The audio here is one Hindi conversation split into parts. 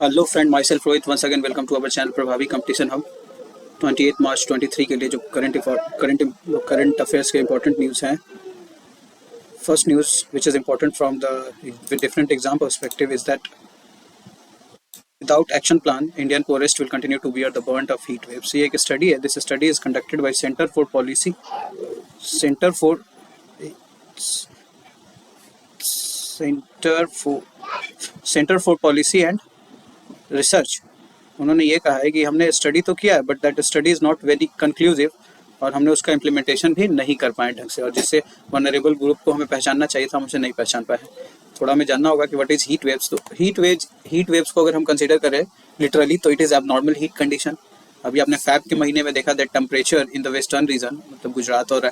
Hello friend, myself Rohit once again welcome to our channel Prabhavi competition हम 28 मार्च 23 के लिए जो करंट अफेयर्स के इंपॉर्टेंट न्यूज़ हैं. First news which is important from the different exam perspective is that without action plan Indian forests will continue to bear the brunt of heat waves. ये एक स्टडी है. This study is conducted by centre for policy and research. उन्होंने ये कहा है कि हमने स्टडी तो किया है but that study is not very conclusive और हमने उसका इम्प्लीमेंटेशन भी नहीं कर पाए ढंग से, और जिससे वनरेबल ग्रुप को हमें पहचानना चाहिए था हम उसे नहीं पहचान पाए. थोड़ा हमें जानना होगा कि व्हाट इज़ हीट वेव्स. तो हीट वेव्स को अगर हम कंसीडर करें लिटरली तो it is abnormal heat condition. अभी आपने फैब के महीने में देखा that temperature in the western region, मतलब गुजरात और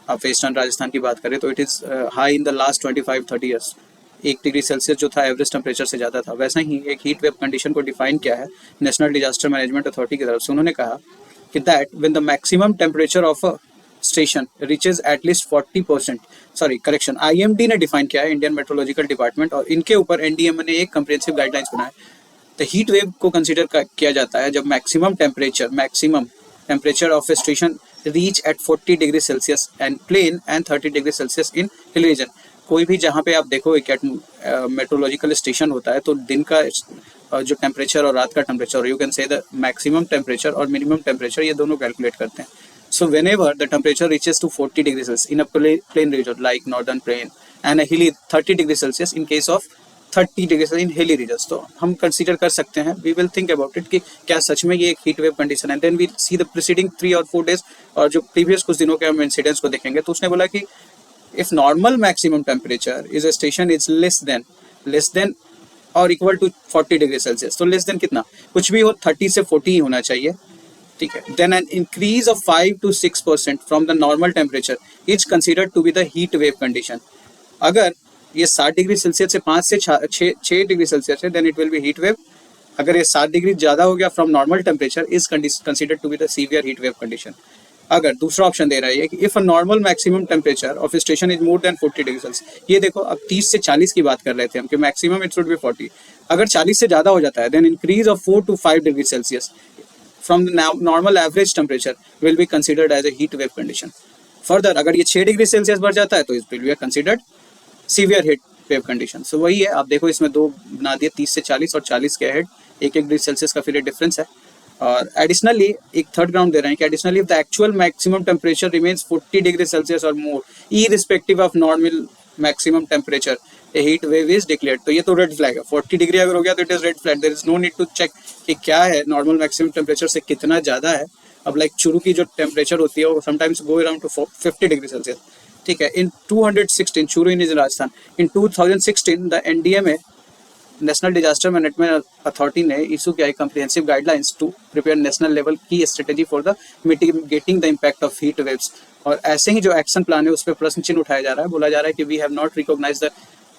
आप वेस्टर्न राजस्थान की बात करें तो it is high in the last 25-30 years. 1 degree Celsius जो था एवरेज टेम्परेचर से ज़्यादा था. वैसा ही एक हीट वेव कंडीशन को डिफाइन किया है नेशनल डिजास्टर मैनेजमेंट अथॉरिटी की तरफ से. उन्होंने कहा कि that when the maximum temperature of a station reaches at least 40%, sorry correction, IMD ने डिफाइन किया है, इंडियन मेट्रोलॉजिकल डिपार्टमेंट, और इनके ऊपर NDMA ने एक कंप्रिहेंसिव गाइडलाइंस बनाया. तो हीट वेव को कंसिडर किया जाता है जब maximum temperature of a station reach at 40 degree Celsius and plain and 30 degree Celsius in hill region. कोई भी जहाँ पे आप देखो एक मेट्रोलॉजिकल स्टेशन होता है तो दिन का जो टेम्परेचर और रात का temperature, you can say the maximum temperature और मिनिमम टेम्परेचर, ये दोनों कैलकुलेट करते हैं. सो whenever the temperature reaches to 40 degrees Celsius in a plain region like northern plain and a hilly 30 degrees Celsius in case of 30 degree से इन हिली रीजन्स, तो हम कंसीडर कर सकते हैं, we will think about it कि क्या सच में ये एक हीट वेव कंडीशन है. Then we see the preceding 3 और 4 डेज और जो प्रीवियस कुछ दिनों के हम इंसिडेंट्स को देखेंगे तो उसने बोला कि if normal maximum temperature is a station is less than और इक्वल टू 40 डिग्री सेल्सियस, तो लेस देन कितना, कुछ भी हो 30 से 40 ही होना चाहिए, ठीक है. Then an increase of 5 to 6% from the normal temperature is considered to be the heat wave condition. अगर ये 60 डिग्री सेल्सियस से 5 से 6 डिग्री सेल्सियस है then it will be heat wave. अगर ये 7 डिग्री ज़्यादा हो गया from normal temperature is considered to be the severe heat wave condition. अगर दूसरा ऑप्शन दे रहा है कि if a normal maximum temperature of station is more than 40 degree Celsius, ये देखो अब 30 से 40 की बात कर रहे थे हम कि मैक्सिमम इट शुड बी 40. अगर 40 से ज़्यादा हो जाता है then increase of 4 to 5 degree Celsius from the normal average temperature will be considered as a heat wave condition. Further अगर ये 6 डिग्री सेल्सियस बढ़ जाता है तो it will be considered severe heat wave condition. So वही है, आप देखो इसमें दो बना दिए, 30 से 40 और 40 के अहेड 1 डिग्री सेल्सियस का फिर डिफरेंस है. और एडिशनली एक थर्ड ग्राउंड दे रहे हैं कि additionally if the actual maximum temperature remains 40 degree Celsius और more irrespective of normal maximum temperature a heat wave is declared. तो ये तो रेड फ्लैग है. 40 डिग्री अगर हो गया तो it is red flag. There is no need to check कि क्या है नॉर्मल मैक्सिमम टेम्परेचर से कितना ज़्यादा है. अब लाइक चूरू की जो टेम्परेचर होती है वो sometimes go around to 50 degree Celsius, ठीक है. In 216 Churu in Rajasthan in 2016 the NDMA national disaster management authority ने इशू किया comprehensive guidelines to prepare national level की strategy for the mitigating the impact of heat waves. और ऐसे ही जो एक्शन प्लान है उस पर प्रश्न चिन्ह उठाया जा रहा है. बोला जा रहा है कि we have not recognise the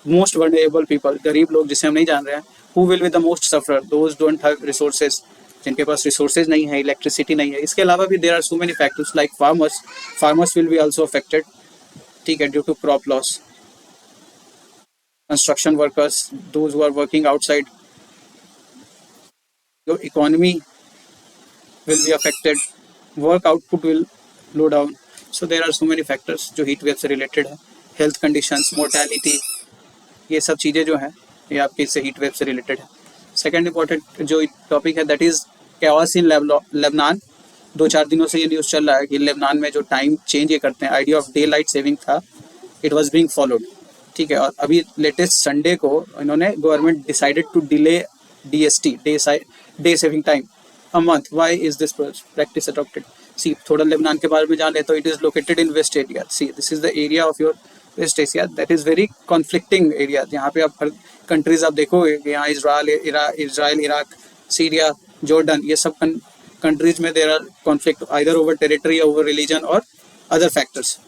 most vulnerable people, गरीब लोग जिसे हम नहीं जान रहे हैं, who will be the most sufferer, those don't have resources, जिनके पास रिसोर्सेज नहीं है, इलेक्ट्रिसिटी नहीं है. इसके अलावा भी there are so many factors like farmers will be also affected, ठीक है, due to crop loss. Construction workers, those who are working outside, your economy will be affected, work output will slow down. So there are so many factors जो heat wave से related है. Health conditions, mortality, ये सब चीज़ें जो हैं ये आपके इससे heat wave से related है. Second important जो टॉपिक है that is chaos in Lebanon. 2-4 दिनों से ये न्यूज़ चल रहा है कि लेबनान में जो टाइम चेंज ये करते हैं, idea of day light saving था, इट वॉज बीइंग फॉलोड, ठीक है. और अभी लेटेस्ट संडे को इन्होंने government decided to delay DST, day saving time, a month. Why is this practice adopted? See थोड़ा लेबनान के बारे में जान ले तो it is located in west area. See this is the area of your west Asia that is very conflicting area. यहाँ पे आप हर कंट्रीज आप देखोगे कि यहाँ इजराइल, इराक, सीरिया, जॉर्डन, ये सब कंट्रीज में there are conflict either over territory, over religion और अदर फैक्टर्स.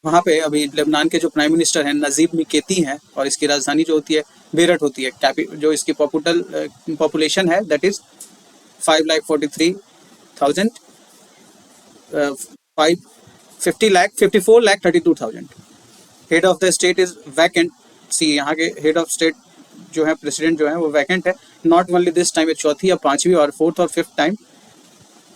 वहाँ पे अभी लेबनान के जो प्राइम मिनिस्टर हैं नजीब मिकेती हैं और इसकी राजधानी जो होती है बेरट होती है. जो इसकी पॉपुलेशन है that is 5,43,000, 54,32,000. Head of the state is vacant. See यहाँ के हेड ऑफ स्टेट जो है प्रेसिडेंट जो है वो वैकेंट है। नॉट ओनली दिस टाइम, ये चौथी या पांचवी और फोर्थ और फिफ्थ टाइम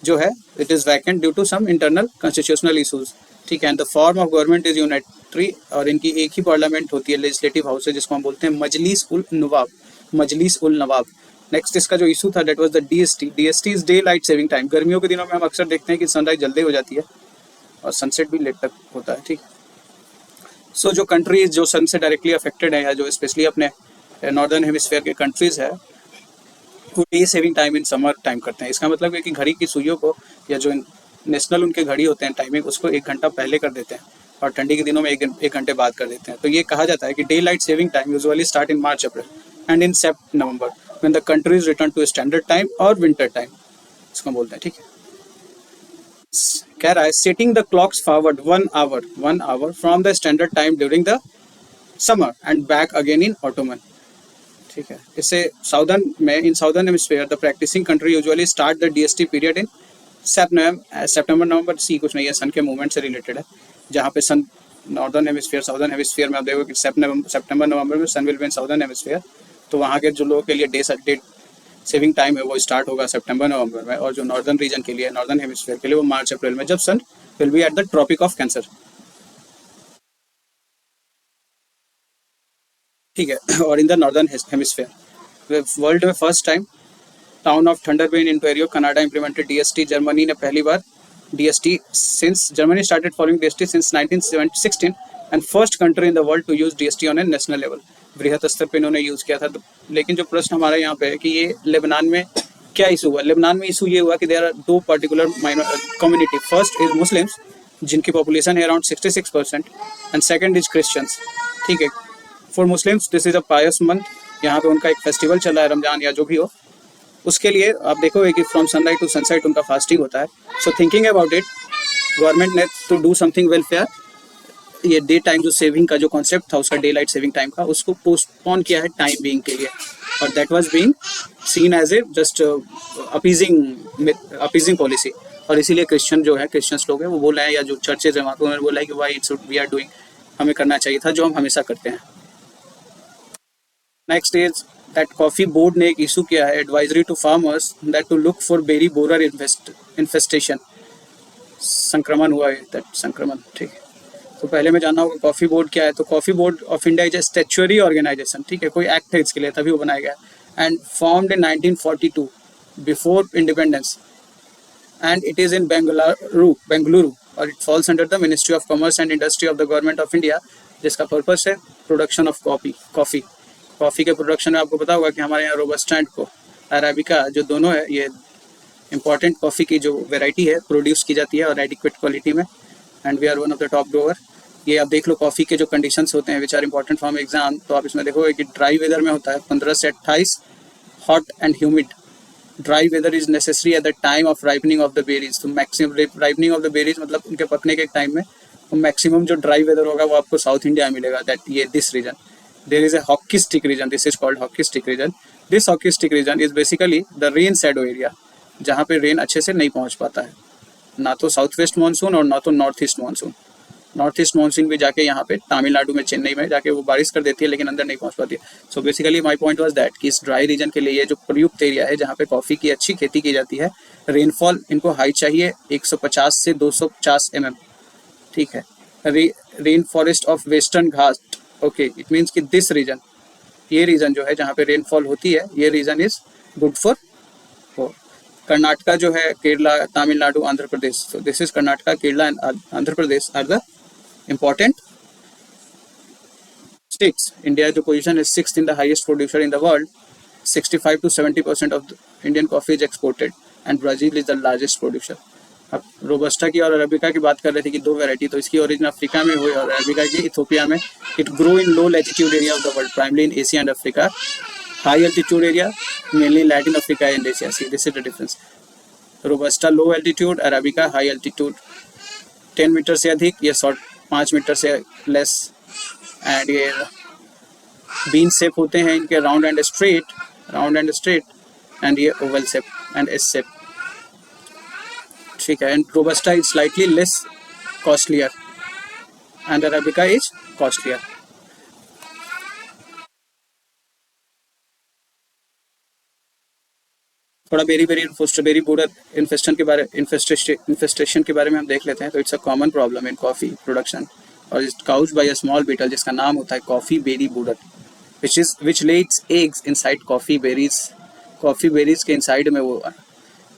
जो है it is vacant due to some internal constitutional issues. ठीक है, and the form of government is unitary, और इनकी एक ही पार्लियामेंट होती है, लेजिस्लेटिव हाउस है, जिसको हम बोलते हैं मजलिस उल नवाब, मजलिस उल नवाब। नेक्स्ट इसका जो इशू था that was the DST. DST is day light saving time. गर्मियों के दिनों में हम अक्सर देखते हैं कि सनराइज जल्दी हो जाती है और सनसेट भी लेट तक होता है। ठीक, सो जो कंट्रीज जो सन से डायरेक्टली अफेक्टेड है, या जो स्पेशली अपने नॉर्दर्न हेमिस्फीयर के कंट्रीज है, वो day saving time in summer time करते हैं। इसका मतलब है कि घड़ी की सुइयों को, या जो नेशनल उनके घड़ी होते हैं टाइमिंग, उसको 1 घंटा पहले कर देते हैं और ठंडी के दिनों में एक घंटे बाद कर देते हैं। तो ये कहा जाता है कि day light saving time usually start in March April and in Sept November when the countries return to standard time और विंटर टाइम, इसको बोलते हैं। ठीक है, कह रहा है setting the clocks forward 1 hour from the standard time during the summer and back again in autumn. ठीक है, इससे साउदर्न में, in southern hemisphere the practicing country usually start the DST period इन सितंबर नवंबर। सी कुछ नहीं है, सन के मूवमेंट से रिलेटेड है, जहाँ पे sun northern hemisphere, southern hemisphere में आप देखोगे कि सितंबर नवंबर में sun will be in southern hemisphere, तो वहाँ के जो लोगों के लिए डे सेविंग टाइम है वो स्टार्ट होगा सितंबर नवंबर में, और जो नॉर्दर्न रीजन के लिए, नॉर्दर्न हेमिस्फीयर के लिए, वो मार्च अप्रैल में, जब sun will be at the Tropic of Cancer. ठीक है, और in the northern hemisphere world में first time town of Thunder Bay in पेरियो कनाडा इम्प्लीमेंटेड डीएसटी। जर्मनी ने पहली बार DST since Germany started following DST since 1916 and first country in the world to use DST on a national level. बृहत स्तर पे इन्होंने यूज किया था। तो लेकिन जो प्रश्न हमारा यहाँ पे है कि ये लेबनान में क्या इशू हुआ। लेबनान में इशू ये हुआ कि देयर आर दो particular community, first is Muslims जिनकी पॉपुलेशन है around 66% and second is Christians. ठीक है, for Muslims this is a pious month, यहाँ पे उनका एक फेस्टिवल चल रहा है, रमजान या जो भी हो, उसके लिए आप देखोगे कि फ्रॉम सनराइज टू सनसेट उनका फास्टिंग होता है। सो थिंकिंग अबाउट इट, गवर्नमेंट ने टू डू समथिंग वेलफेयर, ये डे टाइम जो सेविंग का जो कॉन्सेप्ट था उसका, डे लाइट सेविंग टाइम का, उसको पोस्टपोन किया है टाइम बीइंग के लिए, और that was being seen as a just appeasing policy. और इसीलिए क्रिश्चियन जो है, क्रिश्चियंस लोग हैं वो बोल रहे हैं, या जो चर्चेज है वहाँ पे उन्होंने बोला है कि why it's we are doing, हमें करना चाहिए था जो हम हमेशा करते हैं। Next is that coffee board ने एक इशू किया है, advisory to farmers that to look for berry borer infestation. संक्रमण हुआ है, दैट संक्रमण। ठीक है, तो पहले में जानना होगा कॉफी बोर्ड क्या है। तो coffee board of India is a statutory organisation. ठीक है, कोई एक्ट है इसके लिए, तभी वो बनाया गया, and formed in 1942 before independence, and it is in Bengaluru, और it falls under the ministry of commerce and industry of the government of India, जिसका पर्पस है प्रोडक्शन ऑफ कॉफ़ी के प्रोडक्शन में आपको पता होगा कि हमारे यहाँ रोबस्टा एंड अराबिका जो दोनों है, ये इंपॉर्टेंट कॉफ़ी की जो वेराइटी है प्रोड्यूस की जाती है और एडिक्वेट क्वालिटी में, and we are one of the top grower. ये आप देख लो कॉफ़ी के जो कंडीशंस होते हैं which are important for exam, तो आप इसमें देखोगे कि ड्राई वेदर में होता है 15 से 28, hot and humid. Dry weather is necessary at the time of ripening of the berries. तो maximum ripening of the berries मतलब उनके पकने के टाइम में, तो मैक्सिमम जो ड्राई वेदर होगा वो आपको साउथ इंडिया में मिलेगा, दैट ये this region. There is a hockey stick region. This is called hockey stick region. This hockey stick region is basically the rain shadow area, जहाँ पे रेन अच्छे से नहीं पहुँच पाता है, ना तो साउथ वेस्ट मानसून और ना तो north east monsoon. North east monsoon भी जाके यहाँ पे तमिलनाडु में, चेन्नई में जाके वो बारिश कर देती है, लेकिन अंदर नहीं पहुँच पाती है। So basically my point was that कि इस ड्राई रीजन के लिए ये जो प्रयुक्त एरिया है जहाँ पे कॉफ़ी की अच्छी खेती की जाती है, रेनफॉल इनको हाई चाहिए 150 से 250 mm। ठीक है, rain forest of western Ghat. Okay, it means कि दिस रीजन, ये रीजन जो है जहाँ पे रेनफॉल होती है, ये region is good for Karnataka जो है, Kerala, Tamil Nadu, Andhra Pradesh. So this is Karnataka, Kerala and Andhra Pradesh are the important states. India जो पोजीशन है 6th in the highest producer in the world, 65 to 70% of Indian coffee is exported, and Brazil is the largest producer. अब रोबस्टा की और अरेबिका की बात कर रहे थे कि दो वैरायटी, तो इसकी ओरिजिन अफ्रीका में हुई और अरेबिका की इथियोपिया में। It grow in low latitude area of the world, primarily in Asia and Africa, high altitude area mainly Latin Africa and Asia. See this is the difference. Robusta low altitude, arabica high altitude, 10 metre से अधिक, ये शॉर्ट 5 मीटर से लेस, एंड ये बीन शेप होते हैं इनके, राउंड एंड स्ट्रेट, एंड ये oval shape and S shape. ठीक है, and robusta is slightly less costlier and arabica is costlier. थोड़ा berry berry berry borer infestation के बारे में हम देख लेते हैं। तो it's a common problem in coffee production और it's caused by a small beetle जिसका नाम होता है coffee berry borer which lays eggs inside coffee berries के इनसाइड में वो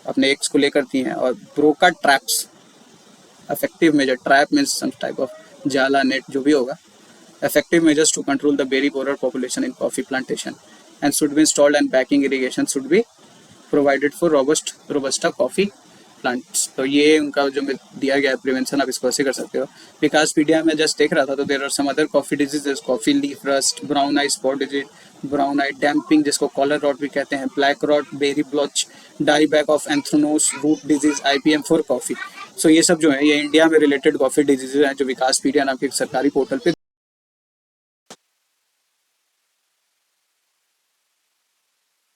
अपने एग्स को ले करती हैं और broca traps effective measure trap means some type of jala net जो भी होगा effective measures to control the berry borer population in coffee plantation and should be installed and backing irrigation should be provided for robusta coffee plants. तो ये उनका जो दिया गया है प्रिवेंशन, आप इसको ऐसे कर सकते हो। विकासपीडिया में जस्ट देख रहा था तो there are some other coffee diseases, coffee leaf rust, brown eye spot disease, brown eye damping जिसको कॉलर रॉट भी कहते हैं, black rot, berry blotch, die back of anthracnose, root disease, IPM for coffee. So ये सब जो है ये इंडिया में रिलेटेड कॉफी डिजीजेज हैं जो विकासपीडिया नाम के एक सरकारी पोर्टल पे।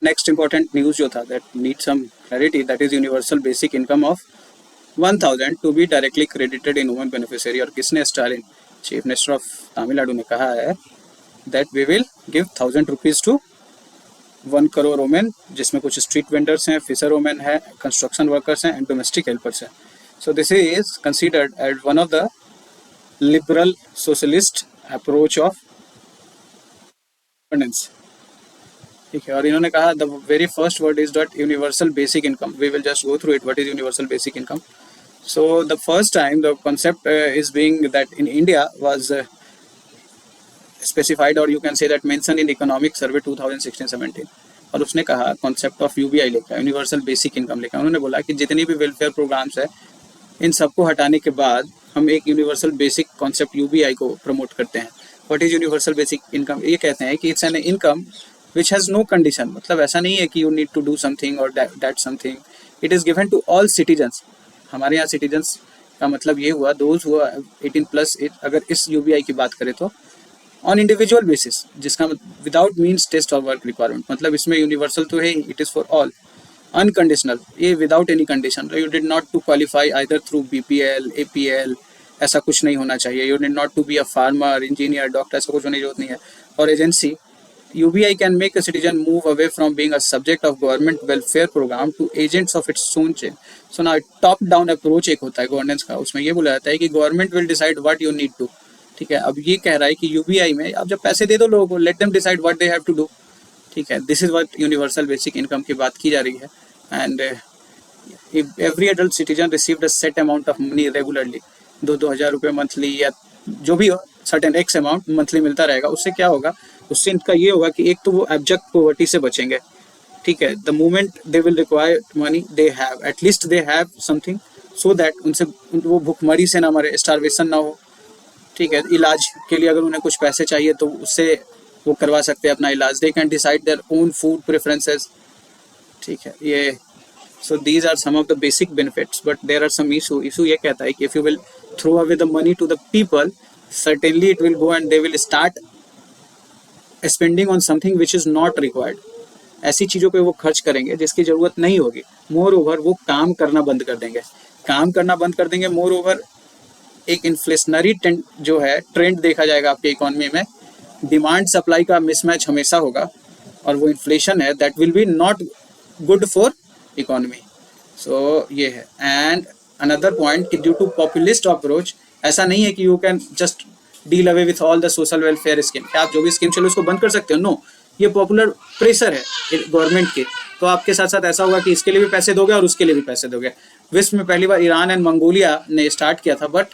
नेक्स्ट इंपॉर्टेंट न्यूज जो था that need some clarity, that is universal basic income of 1000 to be directly credited in women beneficiary. और किसने, Stalin chief minister of Tamil Nadu ने कहा है that we will give 1000 rupees to 1 crore women, जिसमें कुछ स्ट्रीट वेंडर्स हैं, फिशर वुमेन है, कंस्ट्रक्शन वर्कर्स हैं एंड डोमेस्टिक हेल्पर्स हैं। So this is considered as one of the liberal socialist approach of governance. ठीक है, और इन्होंने कहा the very first word is that universal basic income. We will just go through it, what is universal basic income. So the first time the concept is being that in India was specified, or you can say that mentioned in economic survey 2016-17। और उसने कहा कॉन्सेप्ट ऑफ UBI लेकर, यूनिवर्सल बेसिक इनकम लेकर। उन्होंने बोला कि जितनी भी वेलफेयर प्रोग्राम्स है इन सबको हटाने के बाद हम एक यूनिवर्सल बेसिक कॉन्सेप्ट UBI को प्रमोट करते हैं। What is universal basic income? ये कहते हैं कि it's an income which has no condition, मतलब ऐसा नहीं है कि you need to do something or that something, it is given to all citizens। हमारे यहाँ citizens का मतलब ये हुआ those who are 18+। अगर इस UBI की बात करें तो on individual basis, जिसका without means test or work requirement, मतलब इसमें universal तो है, it is for all, unconditional, ये without any condition, you did not to qualify either through BPL, APL, ऐसा कुछ नहीं होना चाहिए, you need not to be a farmer, engineer, doctor, ऐसा कुछ होने की जरूरत नहीं है। और agency UBI can make a citizen move away from being a subject of government welfare program to agents of its own change। So now top down approach एक होता है गवर्नेंस का, उसमें ये बोला जाता है कि government will decide what you need to. ठीक है, अब ये कह रहा है कि UBI में आप जब पैसे दे दो लोगों को, let them decide what they have to do. ठीक है, this is what universal basic income की बात की जा रही है। And every adult citizen received a set amount of money regularly, 2-2 हज़ार रुपये मंथली या जो भी हो, सर्टेन एक्स अमाउंट मंथली मिलता रहेगा। उससे क्या होगा, उससे इनका ये होगा कि एक तो वो एब्जेक्ट पॉवर्टी से बचेंगे। ठीक है, the moment they will require money they have at least they have something so that उनसे वो भुखमरी से ना मरे, स्टारवेशन ना हो। ठीक है, इलाज के लिए अगर उन्हें कुछ पैसे चाहिए तो उससे वो करवा सकते हैं अपना इलाज, they can decide their own food preferences. ठीक है, ये so these are some of the basic benefits, but there are some issue ये कहता है कि if you will throw away the money to the people, certainly it will go and they will start spending on something which is not required। ऐसी चीज़ों पे वो खर्च करेंगे जिसकी ज़रूरत नहीं होगी। मोर ओवर वो काम करना बंद कर देंगे। मोर ओवर एक इन्फ्लेशनरी ट्रेंड जो है ट्रेंड देखा जाएगा आपके इकोनॉमी में, डिमांड सप्लाई का मिसमैच हमेशा होगा और वो इन्फ्लेशन है that will be not good for economy. So ये है। एंड अनदर पॉइंट कि ड्यू टू पॉपुलिस्ट अप्रोच, ऐसा नहीं है कि you can just deal away with all the social welfare scheme, क्या आप जो भी स्कीम चलो उसको बंद कर सकते हो? नो, ये पॉपुलर प्रेशर है गवर्नमेंट के। तो आपके साथ साथ ऐसा होगा कि इसके लिए भी पैसे दोगे और उसके लिए भी पैसे दोगे। विश्व में पहली बार ईरान एंड मंगोलिया ने स्टार्ट किया था, but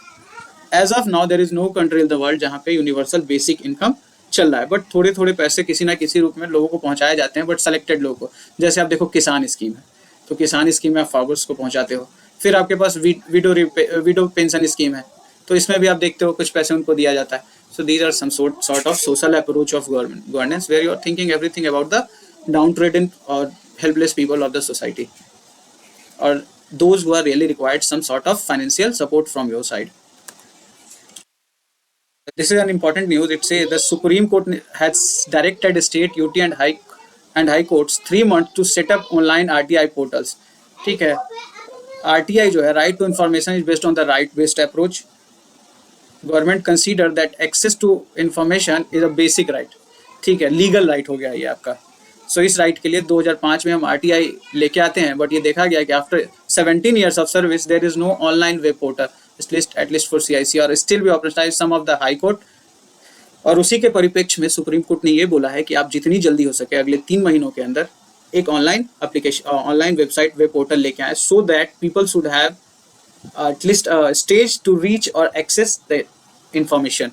as of now there is no country in the world जहाँ पे यूनिवर्सल बेसिक इनकम चल रहा है। बट थोड़े थोड़े पैसे किसी ना किसी रूप में लोगों को पहुँचाए जाते हैं, बट सेलेक्टेड लोगों को। जैसे आप देखो किसान स्कीम है, तो किसान स्कीम में आप फार्मर्स को पहुँचाते हो। फिर आपके पास विडो पेंशन स्कीम है, तो इसमें भी आप देखते हो कुछ पैसे उनको दिया जाता है। So these are some sort of social approach of governance where you are thinking everything about the downtrodden or helpless people of the society, or those who are really required some sort of financial support from your side. This is an important news. It says the Supreme Court has directed state, UT and high courts 3 months to set up online RTI portals। ठीक है, RTI जो है, right to information is based on the right based approach. Government consider that access to information is a basic right. ठीक है, लीगल राइट हो गया ये आपका। सो इस राइट के लिए 2005 में हम आरटीआई लेके आते हैं, बट ये देखा गया कि after 17 years of service there is no online web portal at least for CIC or still we operationalize some of the high court। और उसी के परिप्रेक्ष्य में सुप्रीम कोर्ट ने ये बोला है कि आप जितनी जल्दी हो सके अगले 3 महीनों के अंदर एक online application, online website, web portal लेके आए, so that people should have at least stage to reach और एक्सेस द इंफॉर्मेशन।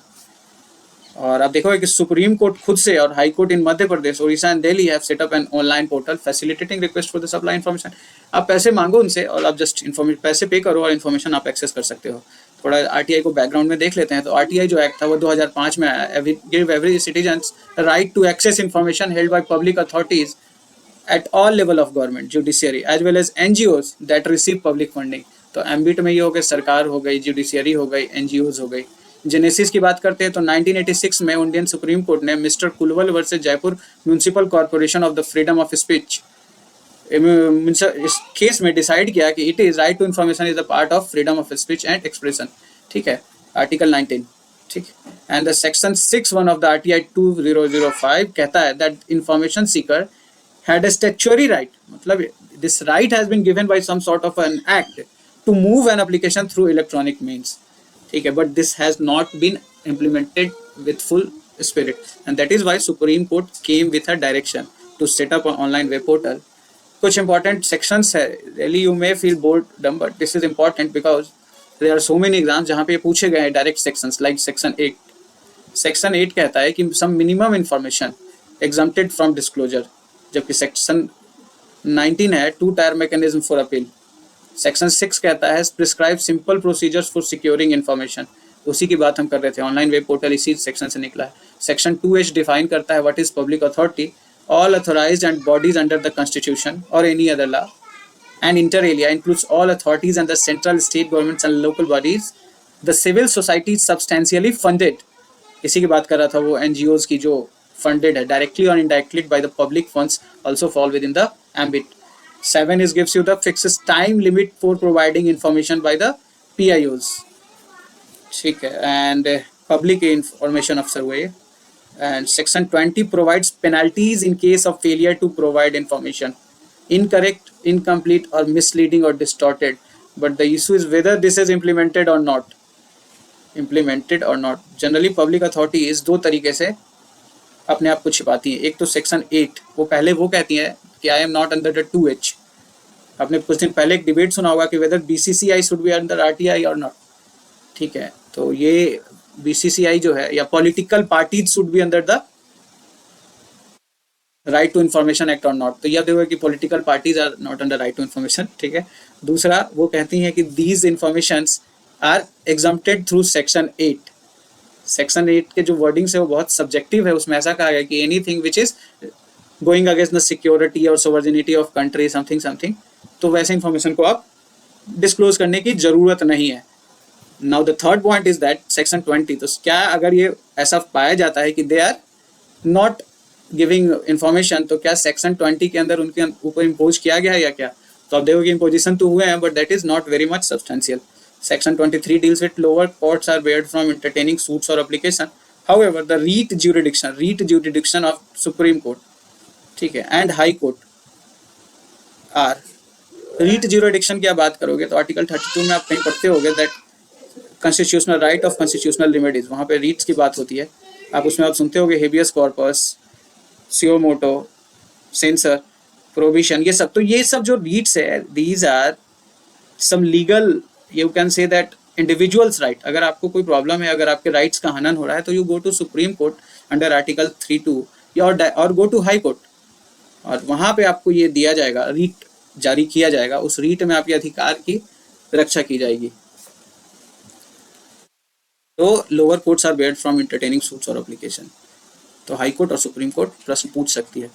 और आप देखोगे कि सुप्रीम कोर्ट खुद से और high court in Madhya Pradesh, Orissa and Delhi have set up an online portal facilitating request for the supply information. आप पैसे मांगो उनसे और आप जस्ट पैसे पे करो और इन्फॉर्मेशन आप एक्सेस कर सकते हो। थोड़ा आरटीआई को बैकग्राउंड में देख लेते हैं। तो आरटीआई जो एक्ट था वो 2005 में आया। Give every citizens right to access information held by public authorities at all level of government, judiciary as well as NGOs that receive public funding। तो एम्बिट में ये हो गए, सरकार हो गई, जुडिशियरी हो गई, NGOs हो गई। जेनेसिस की बात करते हैं तो 1986 में इंडियन सुप्रीम कोर्ट ने mister Kulwal versus Jaipur municipal corporation of the freedom of speech इस केस में डिसाइड किया कि it is right to information is the part of freedom of speech and expression. ठीक है, आर्टिकल 19। ठीक, and the section 6(1) of the RTI 2005 कहता है that information seeker had a statutory right, मतलब this right has been given by some sort of an act to move an application through electronic means। ठीक है, but this has not been implemented with full spirit and that is why Supreme Court came with a direction to set up an online web portal। कुछ important sections है, really you may feel boredom but this is important because there are so many exams जहाँ पे पूछे गए हैं direct sections like section 8। section 8 कहता है कि some minimum information exempted from disclosure, जबकि सेक्शन 19 है two tier mechanism for appeal. Section 6 कहता है prescribe simple procedures for securing information. उसी की बात हम कर रहे थे, ऑनलाइन वेब पोर्टल इसी सेक्शन से निकला है। सेक्शन 2H डिफाइन करता है what is public authority, all authorized and bodies under the constitution और any other law and inter alia includes all authorities and the central state governments and local bodies, the civil society substantially funded. इसी की बात कर रहा था, वो NGOs की जो funded है directly or indirectly by the public funds also fall within the ambit। 7 is gives you the fixes time limit for providing information by the PIOs। ठीक है, and public information of survey। and section 20 provides penalties in case of failure to provide information incorrect, incomplete or misleading or distorted, but the issue is whether this is implemented or not। generally public authority is दो तरीके से अपने आप को छिपाती है। एक तो सेक्शन 8, वो पहले वो कहती है कि I am not under the 2H। आपने कुछ दिन पहले एक डिबेट सुना होगा कि whether BCCI should be under RTI और नॉट। ठीक है, तो ये BCCI जो है या political parties should be under the right to information act और नॉट। तो यह देखो कि political parties are not under right to information. ठीक है, दूसरा वो कहती है कि these informations are exempted through section 8। Section 8 के जो वर्डिंग्स है वो बहुत सब्जेक्टिव है। उसमें ऐसा कहा गया कि anything which is going against the security और सोवर्जिनिटी ऑफ कंट्री समथिंग, तो वैसे इंफॉर्मेशन को आप डिस्क्लोज करने की जरूरत नहीं है। Now the third point is that section 20, तो क्या अगर ये ऐसा पाया जाता है कि they are not giving information, तो क्या सेक्शन 20 के अंदर उनके ऊपर इम्पोज किया गया है या क्या? तो आप देखोगे इम्पोजिशन तो हुए हैं but that is not very much substantial. Section 23 deals with lower courts are barred from entertaining suits or application. However, the REIT jurisdiction of Supreme Court, ठीक है, and High Court are REIT jurisdiction की आप बात करोगे तो आर्टिकल 32 में आप कहीं पढ़ते होगे that constitutional right of constitutional remedies, वहाँ पे REITs की बात होती है। आप उसमें आप सुनते होगे habeas corpus, suo motu, censure, prohibition, ये सब। तो ये सब जो REITs है, these are some legal, you can say that individuals right। अगर आपको कोई प्रॉब्लम है, अगर आपके राइट्स का हनन हो रहा है तो you go to supreme court under article 32 या और गो टू हाई कोर्ट, और वहां पे आपको ये दिया जाएगा, रीट जारी किया जाएगा। उस रीट में आपके अधिकार की रक्षा की जाएगी। तो lower courts are barred from entertaining suits और एप्लीकेशन। तो हाई कोर्ट और सुप्रीम कोर्ट प्रश्न पूछ सकती है।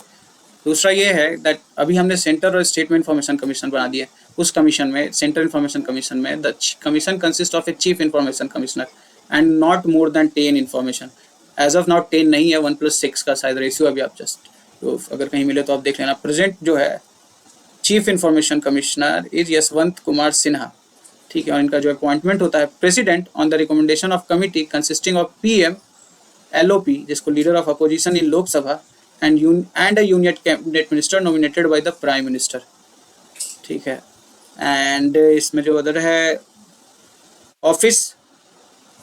दूसरा ये है दैट अभी हमने सेंटर और स्टेट में इंफॉर्मेशन कमीशन बना दिया। उस कमीशन में, सेंट्रल इंफॉर्मेशन कमीशन में, the commission consist of a chief information commissioner and not more than 10 information. As of now 10 नहीं है, 1+6 का शायद रेशियो अभी आप जस्ट तो अगर कहीं मिले तो आप देख लेना। प्रेजेंट जो है chief information commissioner is Yashwant Kumar Sinha. ठीक है, और इनका जो अपॉइंटमेंट होता है president on the recommendation of committee consisting of PM LOP, जिसको leader of opposition in Lok Sabha, and a union cabinet minister nominated by the prime minister. ठीक है. एंड इसमें जो अदर है, office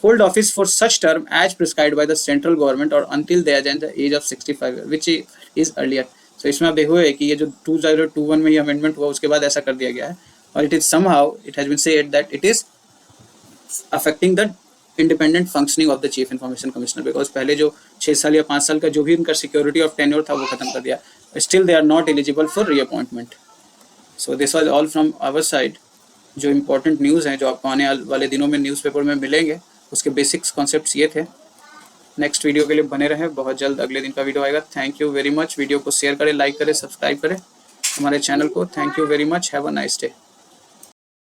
hold office for such term as prescribed by the central government or until they attain the age of 65 which is earlier. So इसमें आप देखोगे कि ये जो 2021 में ये अमेंडमेंट हुआ उसके बाद ऐसा कर दिया गया है, और it is somehow it has been said that it is affecting the independent functioning of the chief information commissioner, because पहले जो 6 साल या 5 साल का जो भी उनका सिक्योरिटी ऑफ टेन्योर था वो खत्म कर दिया. Still they are not eligible for reappointment. So this was all from our side. जो इम्पोर्टेंट न्यूज़ हैं जो आपको आने वाले दिनों में न्यूज़पेपर में मिलेंगे, उसके बेसिक्स कॉन्सेप्ट्स ये थे. नेक्स्ट वीडियो के लिए बने रहे, बहुत जल्द अगले दिन का वीडियो आएगा. Thank you very much. Video को शेयर करें, लाइक करें, सब्सक्राइब करें हमारे चैनल को. Thank you very much. Have a nice day.